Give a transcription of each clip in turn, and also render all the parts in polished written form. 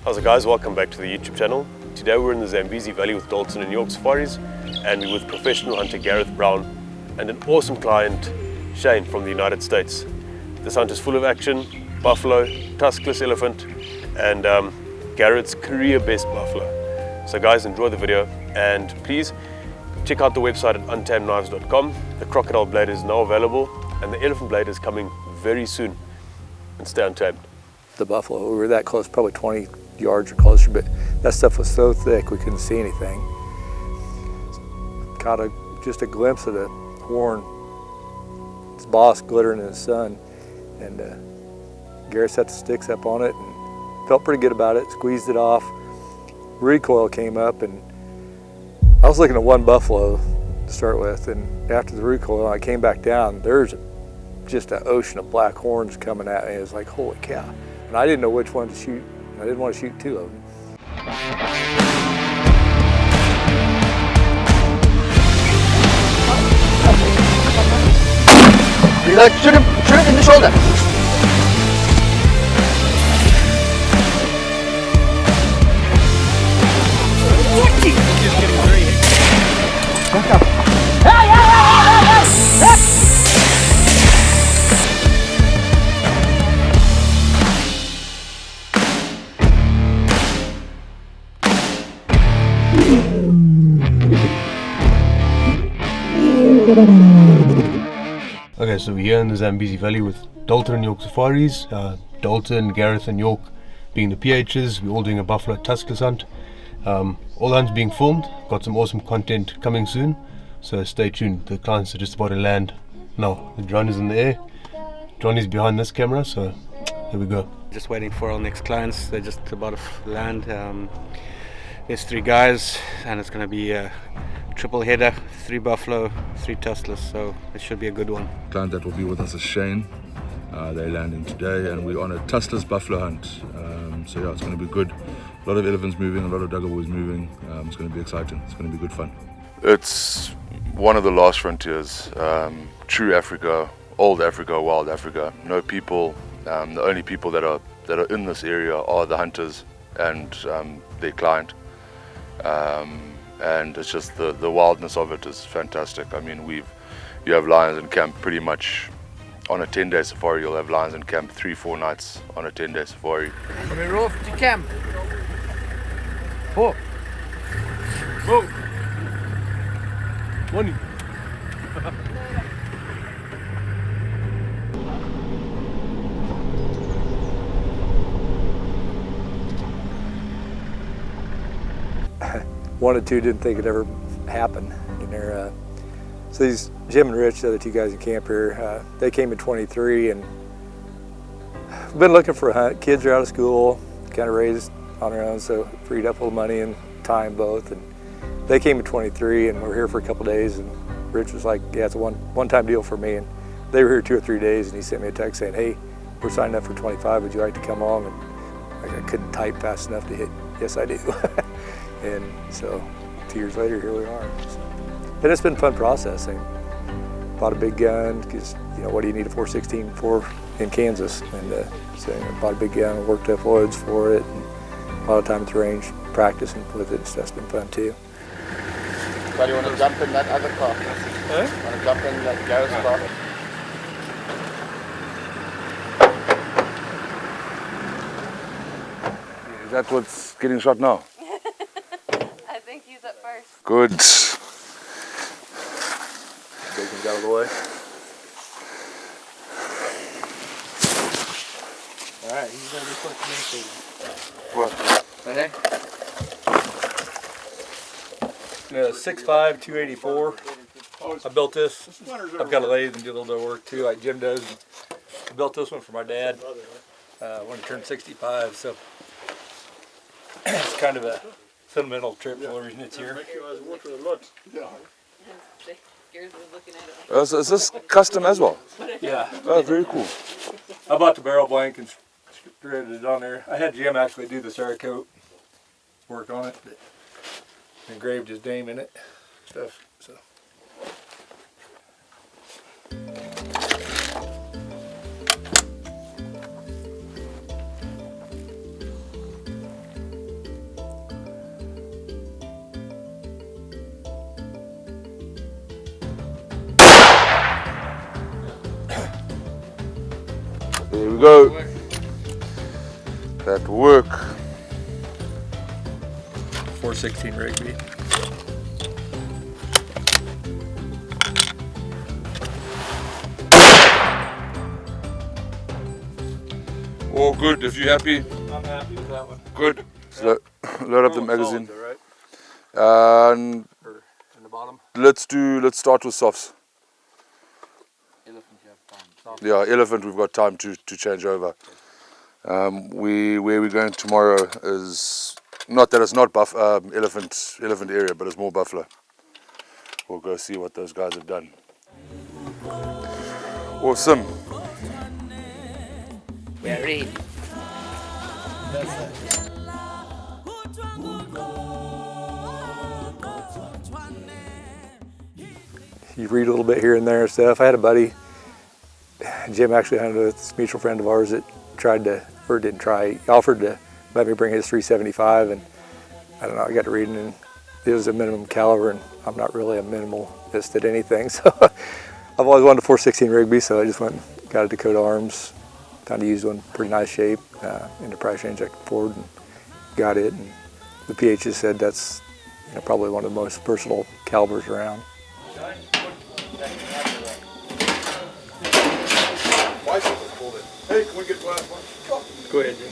How's it guys, welcome back to the YouTube channel. Today we're in the Zambezi Valley with Dalton York Safaris, and we're with professional hunter Gareth and an awesome client, Shane, from the United States. This hunt is full of action, buffalo, tuskless elephant, and Gareth's career best buffalo. So guys, enjoy the video, and please check out the website at untamedknives.com. The crocodile blade is now available, and the elephant blade is coming very soon. And stay untamed. The buffalo, we were that close, probably 20 yards or closer, but that stuff was so thick we couldn't see anything. Caught just a glimpse of the horn, its boss glittering in the sun, and Gareth set the sticks up on it and felt pretty good about it, squeezed it off. Recoil came up, and I was looking at one buffalo to start with, and after the recoil I came back down, there's just an ocean of black horns coming at me. It was like, holy cow. And I didn't know which one to shoot. I didn't want to shoot two of them. He's like, shoot him in the shoulder. Okay, so we're here in the Zambezi Valley with Dalton York Safaris. Dalton, Gareth and York being the PHs. We're all doing a buffalo tuskless hunt. All hunts being filmed. Got some awesome content coming soon, so stay tuned. The clients are just about to land now. The drone is in the air. Johnny's behind this camera, so here we go. Just waiting for our next clients. They're just about to land. There's 3 guys, and it's going to be a triple header, 3 buffalo, 3 tuskless, so it should be a good one. The client that will be with us is Shane. They're landing today, and we're on a tuskless buffalo hunt. So yeah, it's going to be good. A lot of elephants moving, a lot of duggar boys moving. It's going to be exciting. It's going to be good fun. It's one of the last frontiers. True Africa, old Africa, wild Africa. No people. The only people that are in this area are the hunters and their client. And it's just the wildness of it is fantastic. I mean, you have lions in camp pretty much on a 10-day safari. You'll have lions in camp 3-4 nights on a 10-day safari. We're off to camp. Oh. Whoa. Money. Wanted to, didn't think it'd ever happen. And they're, so these, Jim and Rich, the other 2 guys in camp here, they came in 23, and we've been looking for a hunt. Kids are out of school, kind of raised on their own, so freed up a little money and time both. And they came in 23, and we were here for a couple days, and Rich was like, yeah, it's a one-time deal for me. And they were here 2 or 3 days, and he sent me a text saying, hey, we're signed up for 25, would you like to come along? And I couldn't type fast enough to hit, yes I do. And so 2 years later, here we are. So, and it's been a fun process. I bought a big gun because, you know, what do you need a 416 for in Kansas? And so I bought a big gun and worked up woods for it. And a lot of time at the range practicing with it, so that's been fun too. So you want to jump in that other car? Huh? Want to jump in that Gareth's car? Is that what's getting shot now? I think he's up first. Good. Bacon's out of the way. Alright, he's going to be quick communicating. What? Okay. 6'5", 284. I built this. I've got a lathe and do a little bit of work too, like Jim does. I built this one for my dad when he turned 65, so it's kind of a sentimental trip. The only reason it's here. Is this custom as well? Yeah. Oh, very cool. I bought the barrel blank and threaded it on there. I had Jim actually do the Cerakote work on it, but engraved his name in it, stuff. So. we go. That work. 416 Rigby. All good, if you're happy. I'm happy with that one. Good. So, load up the magazine. Right? And Or in the bottom? let's start with softs. Yeah, elephant we've got time to change over. Where we're going tomorrow is not that it's not elephant area, but it's more buffalo. We'll go see what those guys have done. Awesome. We're ready. You read a little bit here and there and stuff. I had a buddy, Jim actually had a mutual friend of ours that didn't try, he offered to let me bring his 375, and I don't know, I got to reading and it was a minimum caliber, and I'm not really a minimalist at anything, so I've always wanted a 416 Rigby, so I just went and got a Dakota Arms, found a used one, pretty nice shape, in the price range I could afford, and got it, and the PHs said that's probably one of the most versatile calibers around. Hey, can we get one? Go ahead, Jim.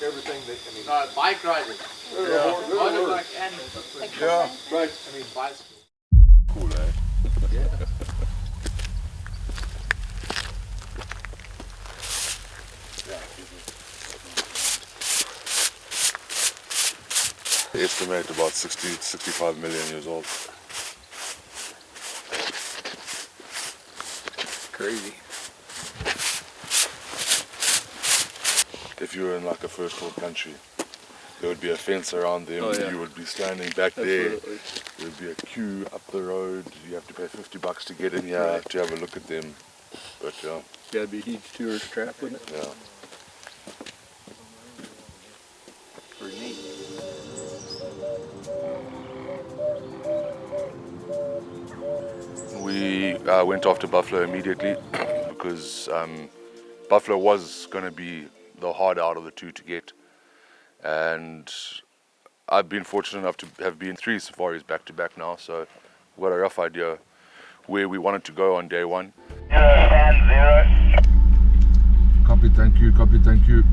Everything that Bike riding. Motorbike and yeah, right. Bicycle. Cool, eh? Estimate about 65 million years old. Crazy. If you were in like a first world country, there would be a fence around them. Oh, yeah. You would be standing back there. There would be a queue up the road. You have to pay $50 to get in here to have a look at them. But yeah. Gotta be a huge tourist trap, wouldn't it? Yeah. Pretty neat. We went after buffalo immediately because buffalo was going to be the hard out of the two to get, and I've been fortunate enough to have been 3 safaris back to back now, so we've got a rough idea where we wanted to go on day 1. 0. Copy, thank you, copy, thank you.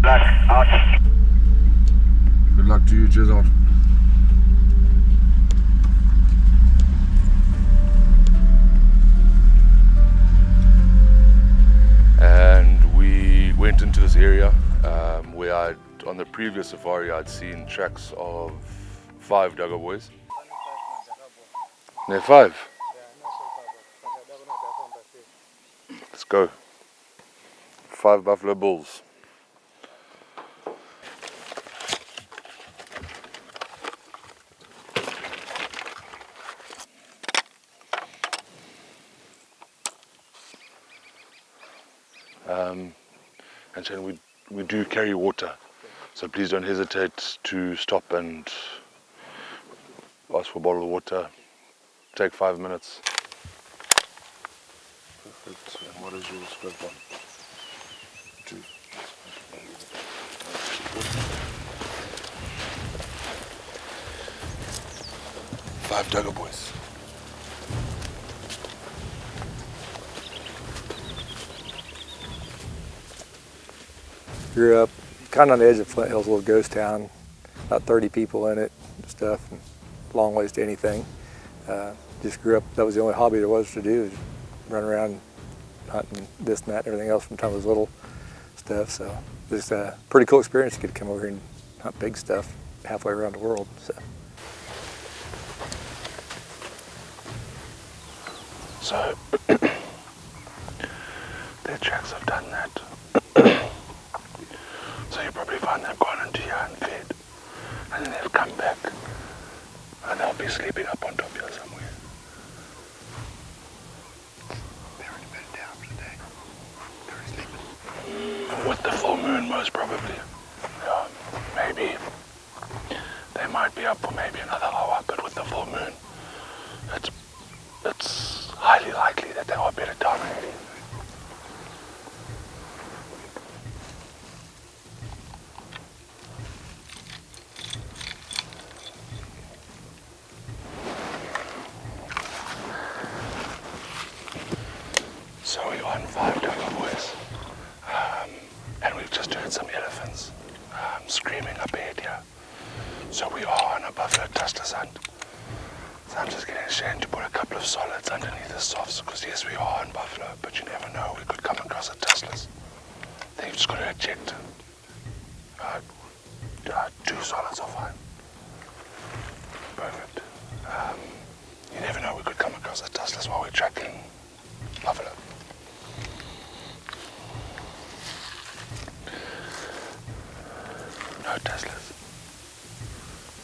Luck out. Good luck to you, cheers out. And we went into this area where on the previous safari I'd seen tracks of 5 Duggar boys. They're 5. Let's go. 5 buffalo bulls. And so we do carry water, so please don't hesitate to stop and ask for a bottle of water. Take 5 minutes. Perfect. And what is your scope on? 2. 5 Duggar boys. Grew up kind of on the edge of Flint Hills, a little ghost town, about 30 people in it and stuff, and long ways to anything. Just grew up, that was the only hobby there was to do, is run around hunting this and that and everything else from the time I was little stuff. So just a pretty cool experience to get to come over here and hunt big stuff halfway around the world. So their tracks have done that. So you probably find they've gone into here and fed, and then they've come back, and they'll be sleeping up on top here somewhere. They're in bed down for the day. They're sleeping. With the full moon, most probably. Yeah, maybe. They might be up for maybe another hour, but with the full moon, it's highly likely that they are better down already. screaming up ahead here. So we are on a buffalo tuskless hunt. So I'm just getting Shane to put a couple of solids underneath the softs, because yes, we are on buffalo, but you never know, we could come across a tuskless. Then you've just got to eject. 2 solids are fine. Perfect. You never know, we could come across a tuskless while we're tracking buffalo. No tuskless.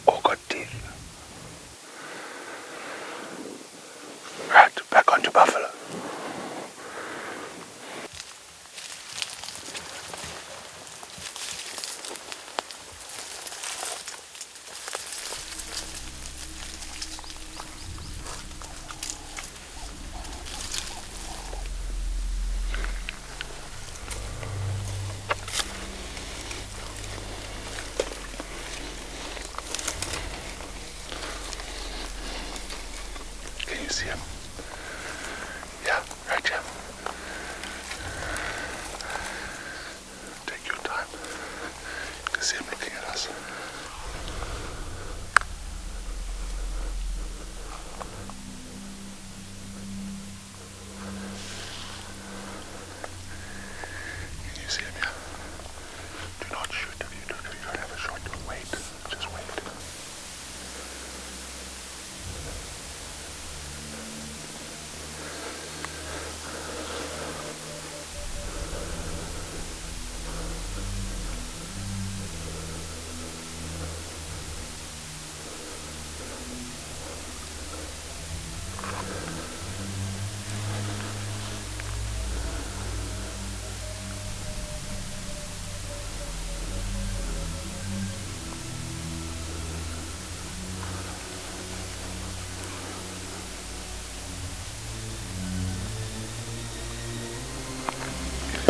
All got teeth. Right, back onto buffalo. Can you see him? Yeah, right here. Take your time. You can see him looking at us. Can you see him? Yeah. Do not shoot if you don't have a shot. Wait. Just wait.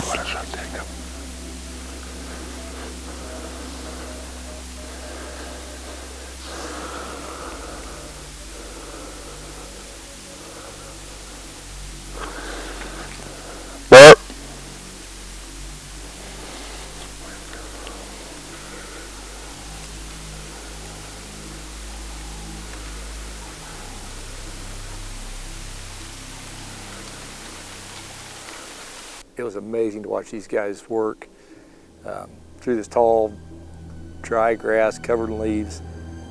What a shot, take him. It was amazing to watch these guys work through this tall, dry grass covered in leaves,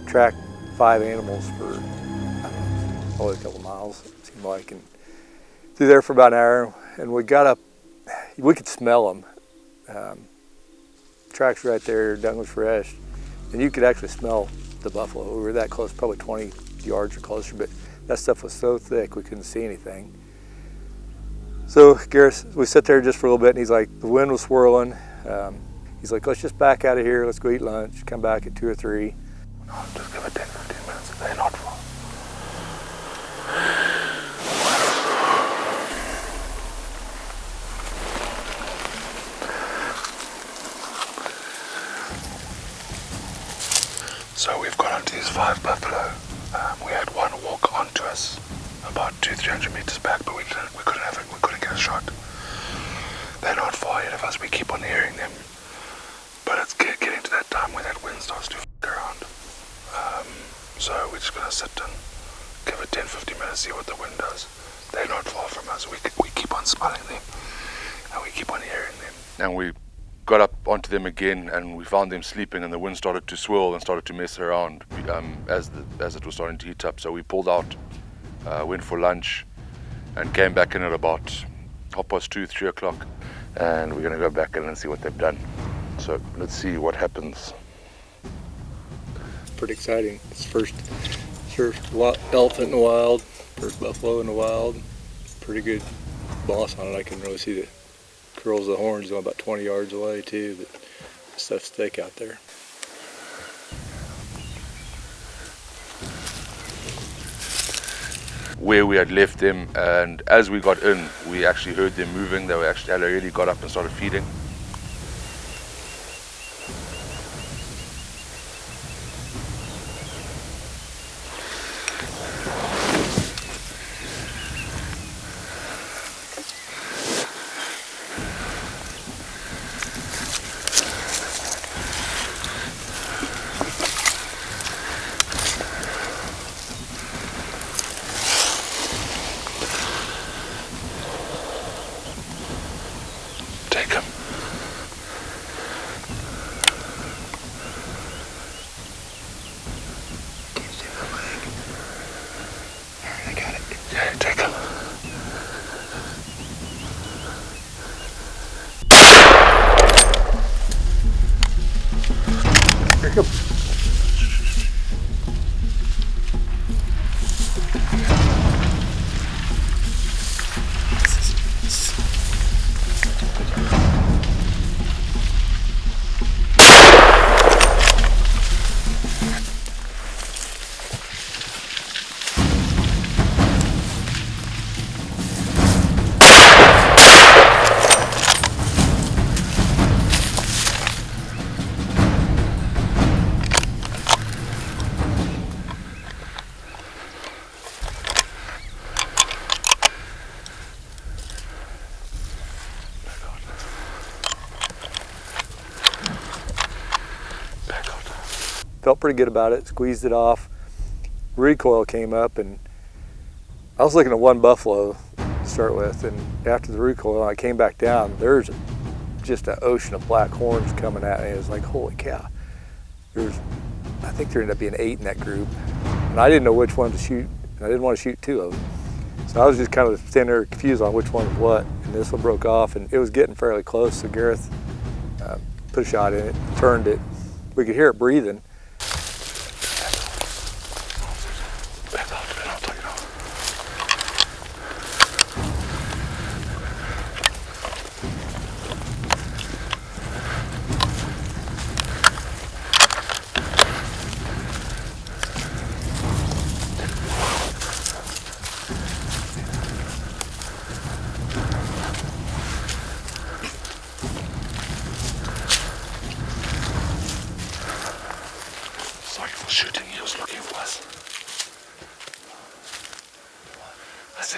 track 5 animals for, I don't know, probably a couple miles, it seemed like, and through there for about an hour, and we got up, we could smell them. Tracks right there, dung was fresh, and you could actually smell the buffalo. We were that close, probably 20 yards or closer, but that stuff was so thick we couldn't see anything. So Gareth, we sat there just for a little bit, and he's like, the wind was swirling. He's like, let's just back out of here, let's go eat lunch, come back at 2 or 3. No, just give it 10-15 minutes, they're not far. So we've got onto these 5 buffalo. We had one walk onto us about 200-300 meters back, but we couldn't get a shot. They're not far ahead of us, we keep on hearing them. But it's getting to that time where that wind starts to f*** around. So we're just going to sit and give it 10-15 minutes, see what the wind does. They're not far from us, we keep on smelling them, and we keep on hearing them. And we got up onto them again, and we found them sleeping, and the wind started to swirl and started to mess around as it was starting to heat up. So we pulled out, went for lunch, and came back in at about 2:30, 3 o'clock. And we're going to go back in and see what they've done. So let's see what happens. Pretty exciting. It's first elephant in the wild, first buffalo in the wild. Pretty good boss on it. I can really see the curls of the horns going about 20 yards away too, but the stuff's thick out there. Where we had left them, and as we got in, we actually heard them moving. They already got up and started feeding. Come. Felt pretty good about it, squeezed it off. Recoil came up, and I was looking at one buffalo to start with, and after the recoil, I came back down, there's just an ocean of black horns coming at me. It was like, holy cow. I think there ended up being 8 in that group, and I didn't know which one to shoot. I didn't want to shoot 2 of them. So I was just kind of standing there confused on which one was what, and this one broke off, and it was getting fairly close, so Gareth put a shot in it, turned it. We could hear it breathing.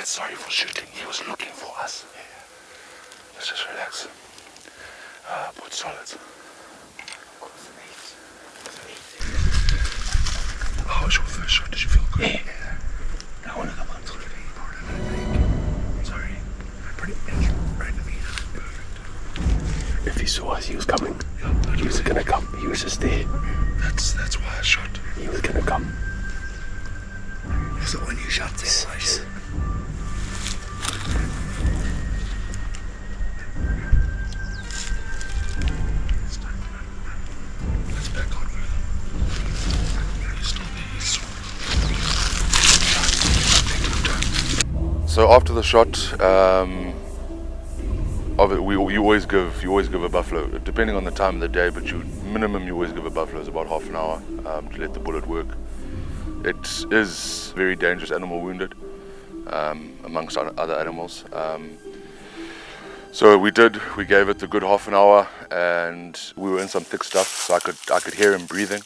Sorry for shooting, he was looking for us. Let's just relax. Put solids. How was your first shot? Did you feel good? Yeah. That one of the ones would be important, I think. Sorry. Pretty much right in the meat. Perfect. If he saw us, he was coming. Yeah, he was gonna come. He was just there. That's why I shot. He was gonna come. So when you shot this place. So after the shot, you always give a buffalo, depending on the time of the day, but minimum you always give a buffalo is about half an hour to let the bullet work. It is a very dangerous animal wounded, amongst other animals. So we gave it a good half an hour, and we were in some thick stuff, so I could hear him breathing.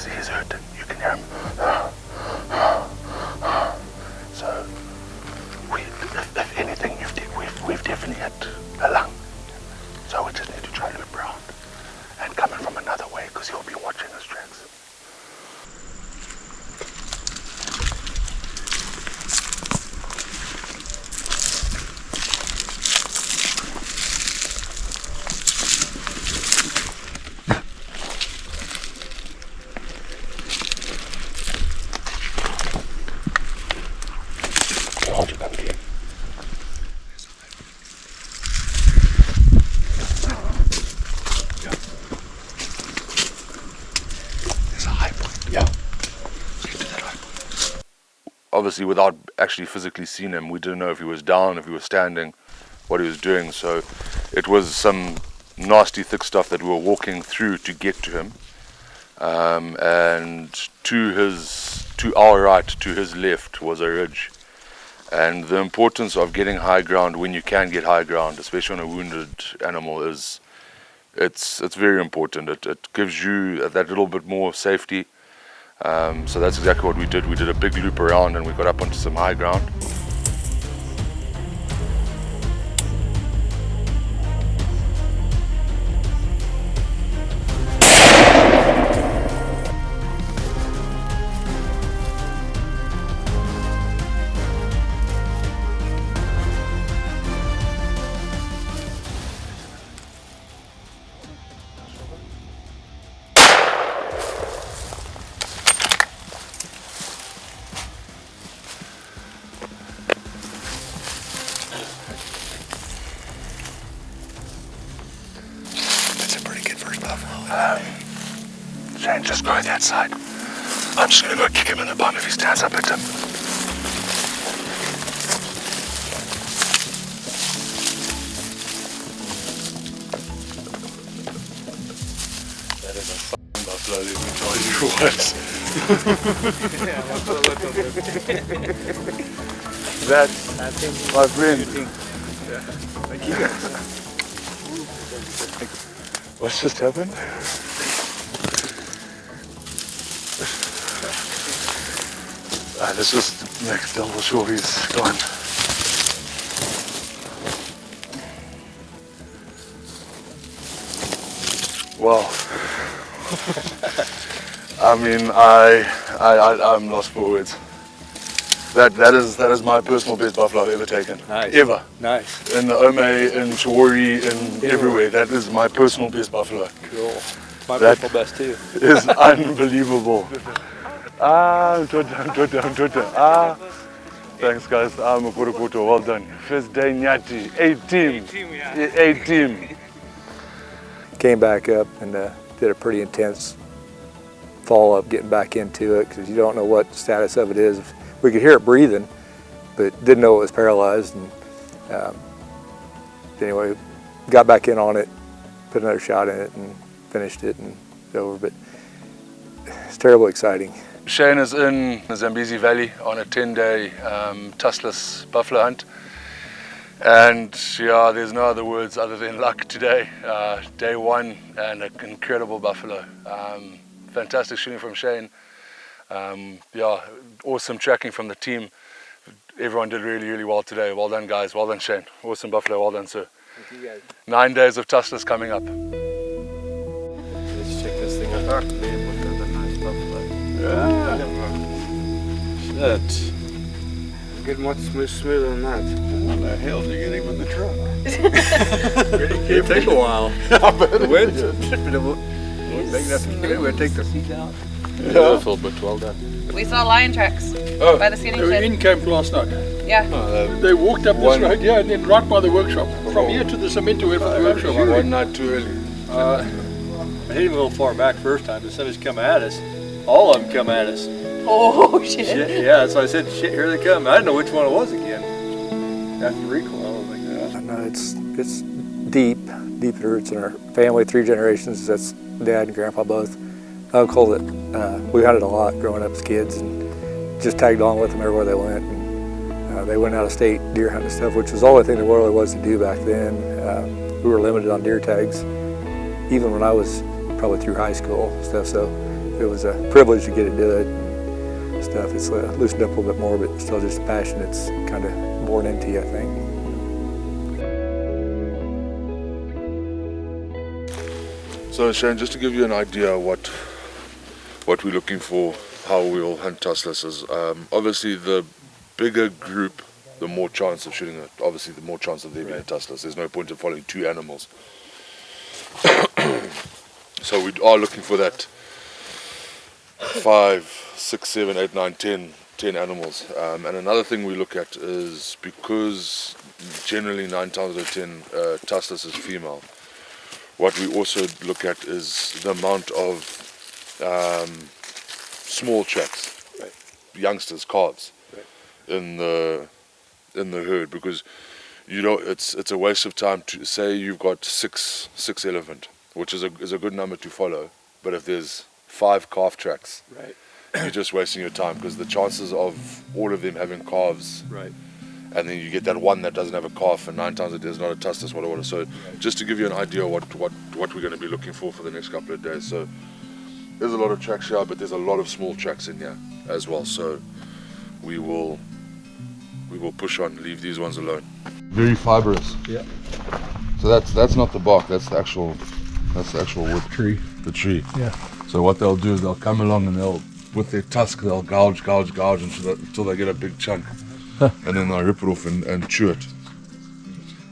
He's hurting. You can hear him. So, if anything, we've definitely hit a lung. So we just need to try to loop around and come in from another way because he'll be watching his tracks. Obviously, without actually physically seeing him, we didn't know if he was down, if he was standing. what he was doing. So it was some nasty thick stuff that we were walking through to get to him. And to our right, to his left, was a ridge. And the importance of getting high ground when you can get high ground, especially on a wounded animal, is it's very important. It gives you that little bit more safety. So that's exactly what we did. We did a big loop around and we got up onto some high ground. Shane, just go that side. I'm just gonna go kick him in the bum if he stands up at him. That is a fucking buffalo, let me tell you what. That, my friend. What's just happened? Let's just make double sure he's gone. Wow. I mean, I'm lost for words. That is my personal best buffalo I've ever taken. Nice. Ever. Nice. In the Ome, in Chawari, in everywhere. That is my personal best buffalo. Cool. My That personal best too. is unbelievable. Good down. Thanks guys. Mukuru, well done. First day Nyati, 8 team. Came back up and did a pretty intense follow-up getting back into it because you don't know what status of it is. We could hear it breathing, but didn't know it was paralyzed. And anyway, got back in on it, put another shot in it and finished it and it's over. But it's terribly exciting. Shane is in the Zambezi Valley on a 10-day tuskless buffalo hunt. And yeah, there's no other words other than luck today. Day one and an incredible buffalo. Fantastic shooting from Shane. Yeah, awesome tracking from the team. Everyone did really well today. Well done guys, well done Shane. Awesome buffalo, well done sir. Thank you guys. 9 days of tuskless coming up. Let's check this thing out. Nice buffalo. Shit. Get much smoother than that. How the hell did you get him in the truck? It'll take a while. I bet it Big is. enough to get in, we'll take the seat out. Beautiful, but well done. We saw lion tracks by the scanning They were shed. in camp last night. Yeah. They walked up this road, yeah, and then right by the workshop. From here to the cement went from the workshop. One night too early. I hit him a little far back first time. As soon as he come at us, all of them come at us. Oh shit. Shit, yeah, so I said, shit, here they come. I didn't know which one it was again. After recoil, I was like, yeah. No, it's deep roots in our family, 3 generations. That's Dad and Grandpa both. Uncle that we hunted a lot growing up as kids and just tagged on with them everywhere they went. And, they went out of state deer hunting and stuff, which was the only thing there really was to do back then. We were limited on deer tags, even when I was probably through high school and stuff. So it was a privilege to get to do it and stuff. It's loosened up a little bit more, but still just a passion that's kind of born into you, I think. So Shane, just to give you an idea what we're looking for, how we'll hunt tuskless is obviously the bigger group, the more chance of shooting it. Obviously, the more chance of there being a tuskless. There's no point in following 2 animals. So we are looking for that 5, 6, 7, 8, 9, 10 animals. And another thing we look at is because generally 9 times out of 10 tuskless is female. What we also look at is the amount of small tracks, youngsters, calves, in the herd, because you know, it's a waste of time to say you've got six elephant, which is a good number to follow. But if there's 5 calf tracks, Right. you're just wasting your time, because the chances of all of them having calves, Right. and then you get that one that doesn't have a calf, and 9 times it is not a tuskless, whatever. So just to give you an idea what we're going to be looking for the next couple of days. So there's a lot of tracks here, but there's a lot of small tracks in here as well. So we will push on, leave these ones alone. Very fibrous. Yeah. So that's not the bark, that's the actual wood. Tree. The tree. Yeah. So what they'll do is they'll come along and they'll, with their tusk, they'll gouge until they get a big chunk. And then they'll rip it off and chew it.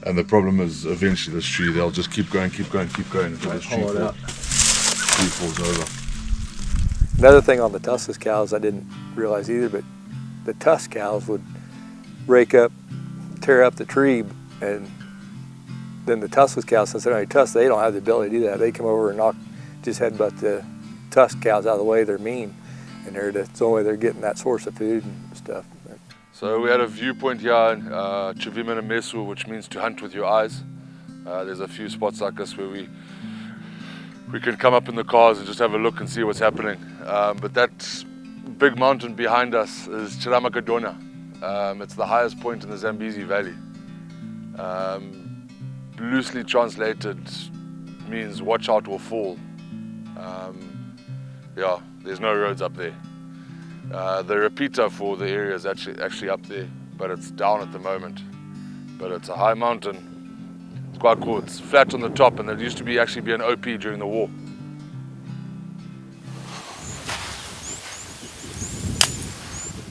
And the problem is, eventually this tree, they'll just keep going until this tree falls over. Another thing on the tuskless cows I didn't realize either, but the tusk cows would tear up the tree, and then the tuskless cows, since they're not tusk, they don't have the ability to do that. They come over and just headbutt the tusk cows out of the way. They're mean, and it's the only way they're getting that source of food and stuff. So we had a viewpoint here in Chivimana Mesu, which means to hunt with your eyes. There's a few spots like this where we can come up in the cars and just have a look and see what's happening. But that big mountain behind us is Chiramakadona. It's the highest point in the Zambezi Valley. Loosely translated means watch out or fall. Yeah, there's no roads up there. The repeater for the area is actually up there, but it's down at the moment. But it's a high mountain. It's quite cool. It's flat on the top, and there used to actually be an OP during the war.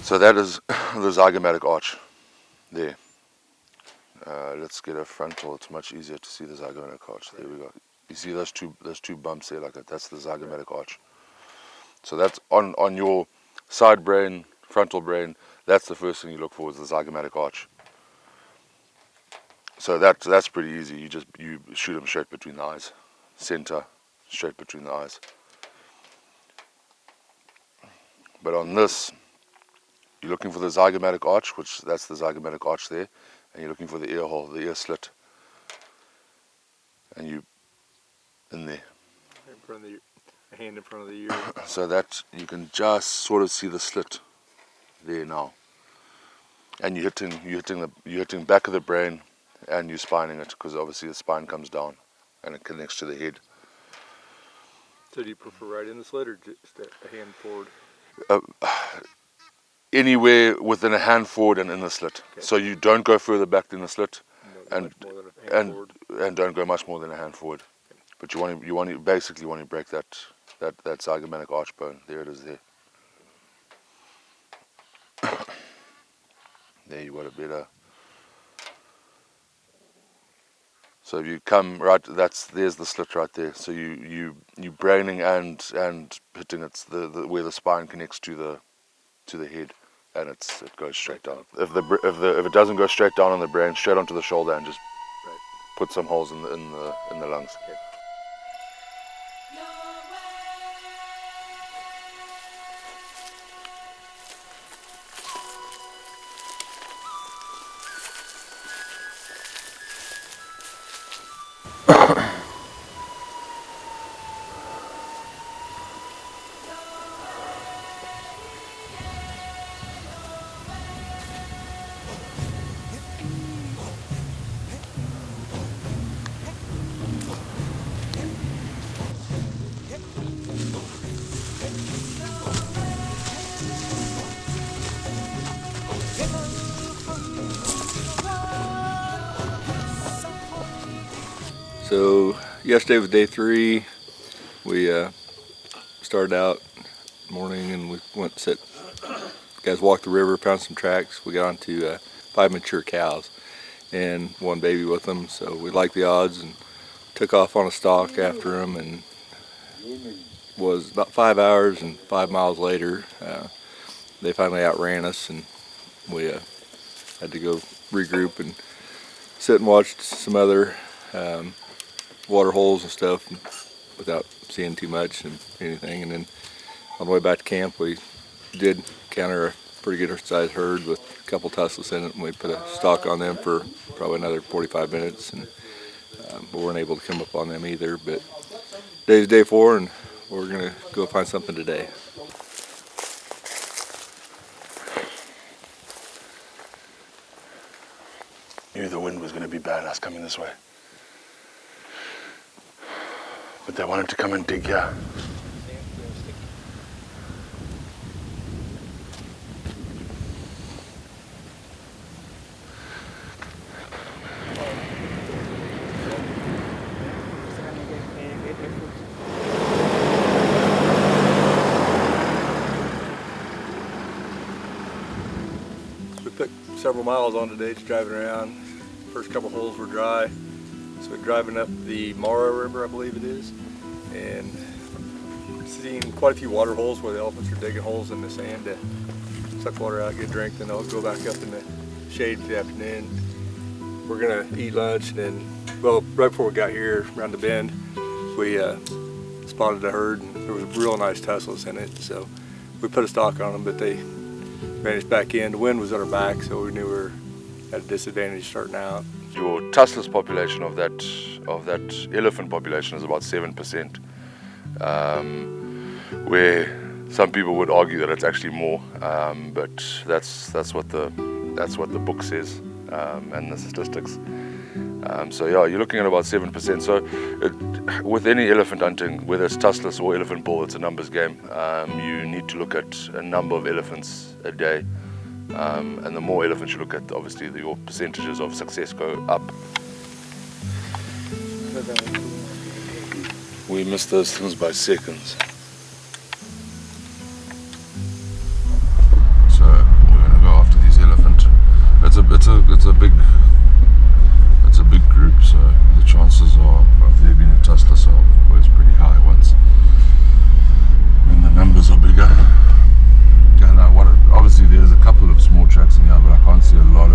So that is the zygomatic arch there. Let's get a frontal. It's much easier to see the zygomatic arch. There we go. You see those two bumps there like that? That's the zygomatic arch. So that's on your side brain, frontal brain. That's the first thing you look for, is the zygomatic arch. So that's pretty easy. You shoot them straight between the eyes, center, straight between the eyes. But on this, you're looking for the zygomatic arch, that's the zygomatic arch there, and you're looking for the ear hole, the ear slit, and you in there. In front of the hand in front of the ear. So that you can just sort of see the slit there now, and you're hitting back of the brain, and you're spining it, because obviously the spine comes down and it connects to the head. So do you prefer right in the slit or just a hand forward? Anywhere within a hand forward and in the slit. Okay. So you don't go further back than the slit, and don't go much more than a hand forward. Okay. But you basically want to break that zygomatic arch bone. There it is there. There you got a better. So if you come right, there's the slit right there. So you braining and hitting where the spine connects to the head, and it goes straight down. If it doesn't go straight down on the brain, straight onto the shoulder, and just put some holes in the lungs. Okay. So yesterday was day 3. We started out morning and we went to guys walked the river, found some tracks. We got onto 5 mature cows and 1 baby with them, so we liked the odds and took off on a stalk after them, and was about 5 hours and 5 miles later they finally outran us, and we had to go regroup and sit and watch some other water holes and stuff without seeing too much and anything. And then on the way back to camp we did encounter pretty good sized herd with a couple tuskless in it, and we put a stalk on them for probably another 45 minutes, and we weren't able to come up on them either. But today's day 4, and we're gonna go find something today. Knew the wind was going to be bad us coming this way. But they wanted to come and dig here. We put several miles on today, just driving around. First couple holes were dry, so we're driving up the Mara River, I believe it is, and seeing quite a few water holes where the elephants are digging holes in the sand to suck water out, get a drink, then they'll go back up in the shade for the afternoon. We're gonna eat lunch, and then, well, right before we got here, around the bend, we spotted a herd, and there was real nice tuskless in it, so we put a stalk on them, but they managed back in. The wind was at our back, so we knew we were at a disadvantage starting out. Your tuskless population of that elephant population is about 7%, where some people would argue that it's actually more, but that's what the book says and the statistics. So yeah, you're looking at about 7%. So with any elephant hunting, whether it's tuskless or elephant bull, it's a numbers game. You need to look at a number of elephants a day. And the more elephants you look at, obviously your percentages of success go up. We missed those things by seconds. So we're gonna go after these elephant. It's a big group, so the chances of there being a tuskless are always pretty high once when the numbers are bigger. Obviously there's a couple of small tracks in here, but I can't see a lot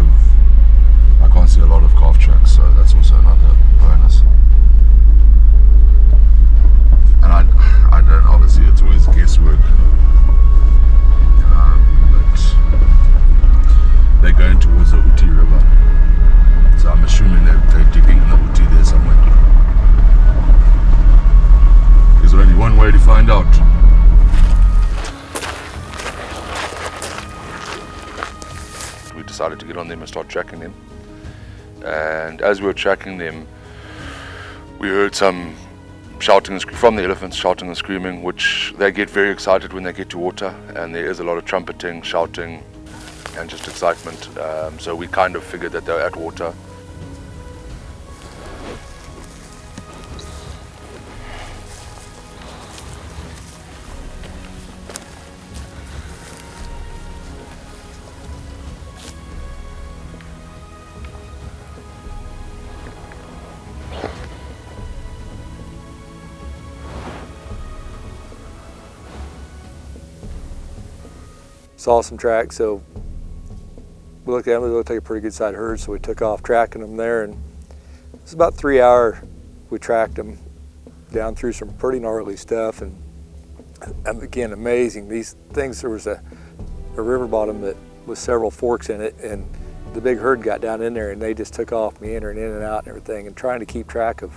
of calf tracks, so that's also another bonus. And I don't, obviously it's always guesswork, but they're going towards the Uti River, so I'm assuming they're digging in the Uti there somewhere. There's only one way to find out. Decided to get on them and start tracking them, and as we were tracking them we heard some shouting from the elephants, shouting and screaming, which they get very excited when they get to water, and there is a lot of trumpeting, shouting and just excitement, so we kind of figured that they're at water. Saw some tracks, so we looked at them. They looked like a pretty good sized herd, so we took off tracking them there, and it was about 3 hours we tracked them down through some pretty gnarly stuff, and again, amazing. These things, there was a river bottom that with several forks in it, and the big herd got down in there and they just took off, meandering in and out and everything, and trying to keep track of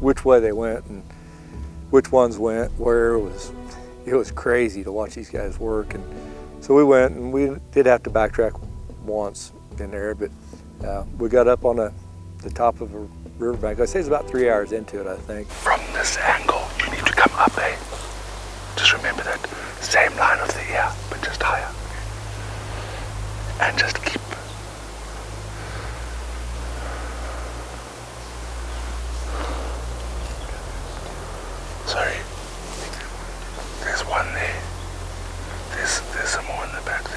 which way they went and which ones went where. It was crazy to watch these guys work. And so we went, and we did have to backtrack once in there, but we got up on the top of a riverbank. I say it's about 3 hours into it, I think. From this angle, you need to come up, eh? Just remember that same line of the ear, but just higher. And just keep. Sorry. There's one there. There's some more in the back there.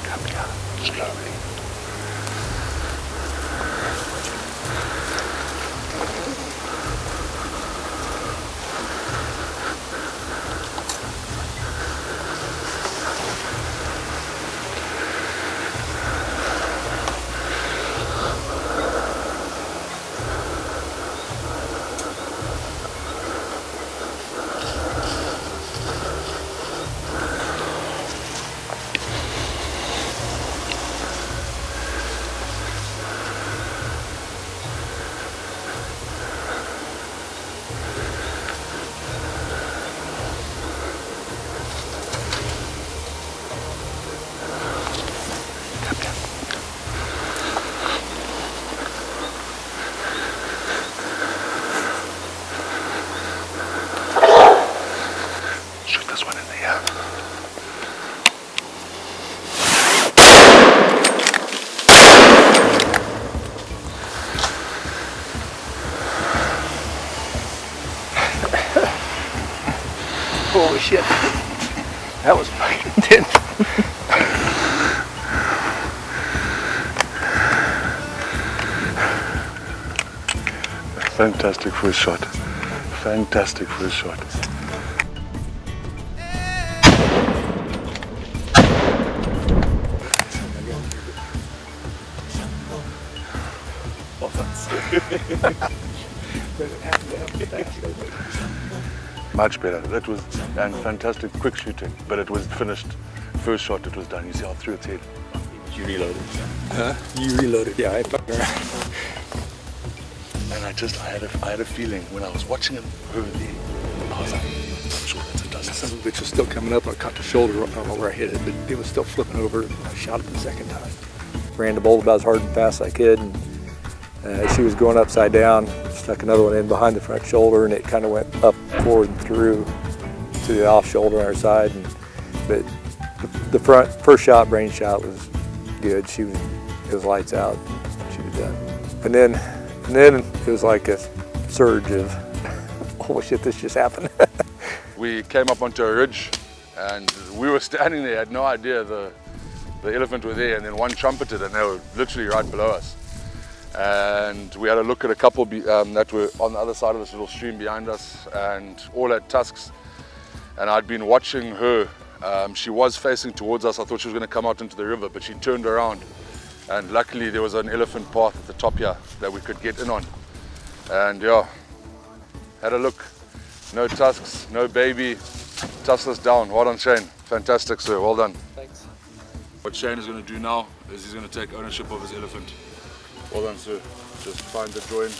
Come here, slowly. shoot this one in the ear. Holy shit. That was fucking intense. Fantastic first shot. Fantastic first shot. Much better. That was and fantastic quick shooting, but it was finished. First shot, it was done. You see how I threw its head. You reloaded. Huh? You reloaded. Yeah, I fucked around. And I had a feeling when I was watching him her there. I was like, I'm sure that's a dust. Some of it was still coming up. I caught the shoulder. I don't know where I hit it, but it was still flipping over. I shot it the second time. Ran the bolt about as hard and fast as I could, and she was going upside down. Stuck another one in behind the front shoulder, and it kind of went up, forward, and through to the off shoulder on her side. But the first shot, brain shot, was good. It was lights out. She was done. And then it was like a surge of, holy shit, this just happened. We came up onto a ridge, and we were standing there, had no idea the elephant were there, and then one trumpeted, and they were literally right below us. And we had a look at a couple that were on the other side of this little stream behind us, and all had tusks. And I'd been watching her. She was facing towards us. I thought she was going to come out into the river, but she turned around. And luckily there was an elephant path at the top here that we could get in on. And yeah, had a look. No tusks, no baby, tuskless down. Well done, Shane. Fantastic, sir. Well done. Thanks. What Shane is going to do now is he's going to take ownership of his elephant. Well done, sir. Just find the join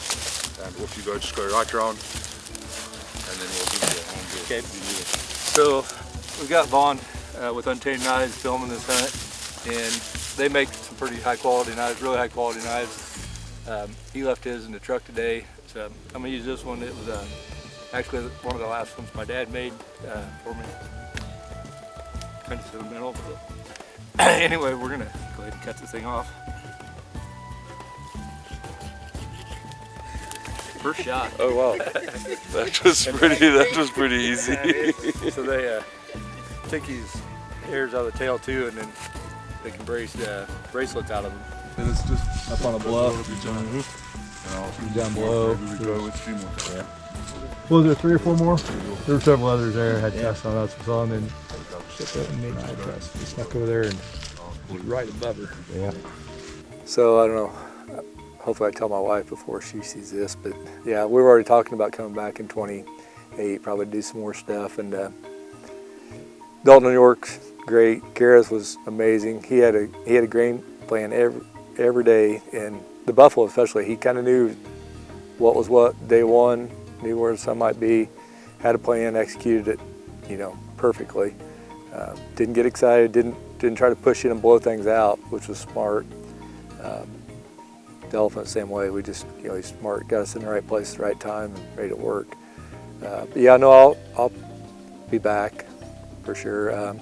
and off you go. Just go right round, and then we'll give you a hand. Okay. So we've got Vaughan with Untamed Knives filming this hunt, and they make some pretty high quality knives, really high quality knives. He left his in the truck today, so I'm gonna use this one. It was actually one of the last ones my dad made for me. Kind of sentimental, but anyway, we're gonna go ahead and cut this thing off. First shot. Oh wow, that was pretty easy. So they take these hairs out of the tail too, and then they can bracelets out of them. And it's just Up on a bluff. Down below. Yeah. Well, was there 3 or 4 more? There were several others there. Had cast on us on, and snuck over there and right above her. Yeah. So I don't know. Hopefully I tell my wife before she sees this, but yeah, we were already talking about coming back in 28, probably do some more stuff. And Dalton York's great. Gareth was amazing. He had a game plan every day, and the buffalo especially. He kind of knew what was what day one, knew where the sun might be, had a plan, executed it, perfectly. Didn't get excited, didn't try to push it and blow things out, which was smart. The elephant, same way. We just, he's smart, got us in the right place at the right time and ready to work. Yeah, no, I'll be back for sure.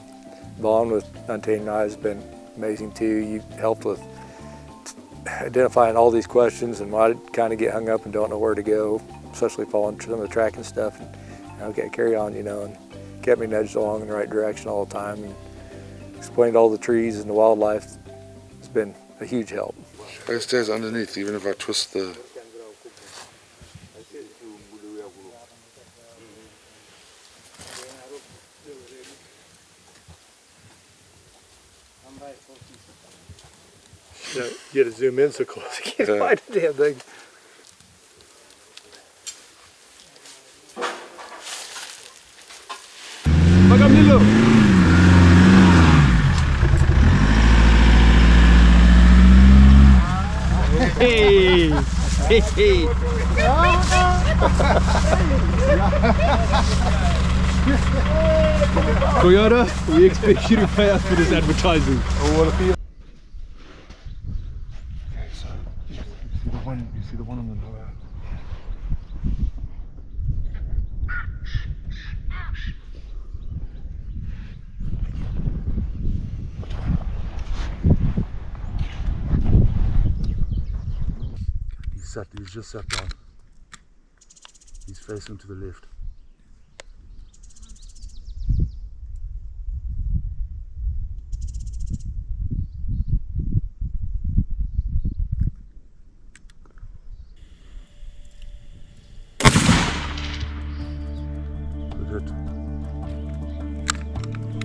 Vaughan with Untamed Knives has been amazing too. You helped with identifying all these questions, and I kind of get hung up and don't know where to go, especially following some of the tracking stuff. And okay, carry on, and kept me nudged along in the right direction all the time, and explained all the trees and the wildlife. It's been a huge help. It stays underneath, even if I twist the... You gotta zoom in so close, you can't find the damn thing. Hey! Hey! Toyota, we expect you to pay us for this advertising. Oh, what a feel. You see the one on the lower. He's just sat down. He's facing to the left. Good hit.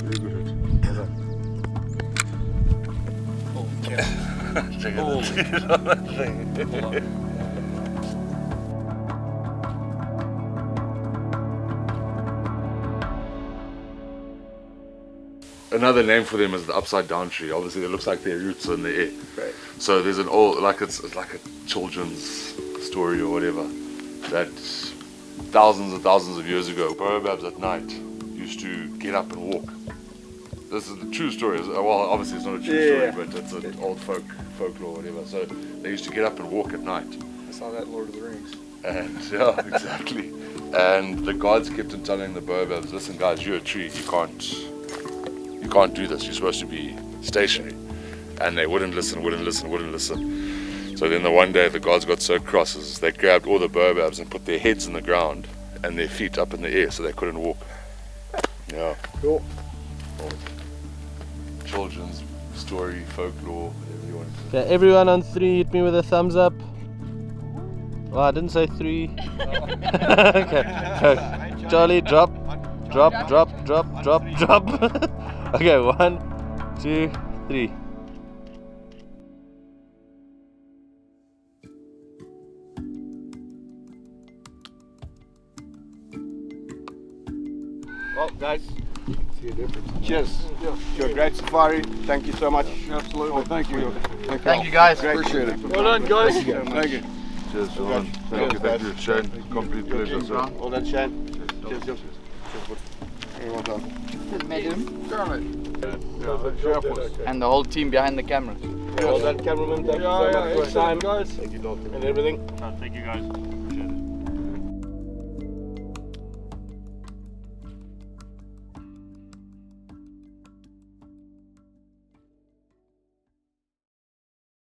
Very good hit. Well done. Check out the teeth on that thing. Another name for them is the upside down tree. Obviously, it looks like their roots are in the air. Right. So there's an old, like it's like a children's story or whatever, that thousands and thousands of years ago, baobabs at night used to get up and walk. This is the true story. Well, obviously it's not a true story, but it's an old folklore or whatever. So they used to get up and walk at night. I saw that in Lord of the Rings. And yeah, exactly. And the gods kept on telling the baobabs, listen guys, you're a tree, you can't do this, you're supposed to be stationary. And they wouldn't listen. So then the one day the gods got so cross as they grabbed all the baobabs and put their heads in the ground and their feet up in the air so they couldn't walk. Yeah. Cool. Children's story, folklore, whatever you want. Okay, everyone on 3 hit me with a thumbs up. Well, I didn't say 3. Okay. Charlie, drop. Okay, 1, 2, 3. Well, guys, cheers. You're a great safari. Thank you so much. Absolutely. Thank you. Thank you, guys. Appreciate it. Well done, guys. Thank you. Cheers, Vaughan. Thank you, Shane. Complete pleasure, sir. Well done, Shane. Cheers, Cheers. Very well done. And the whole team behind the cameras. Well done, cameraman. Thank you so much for your time, guys. Thank you, Dalton. And everything. Thank you guys.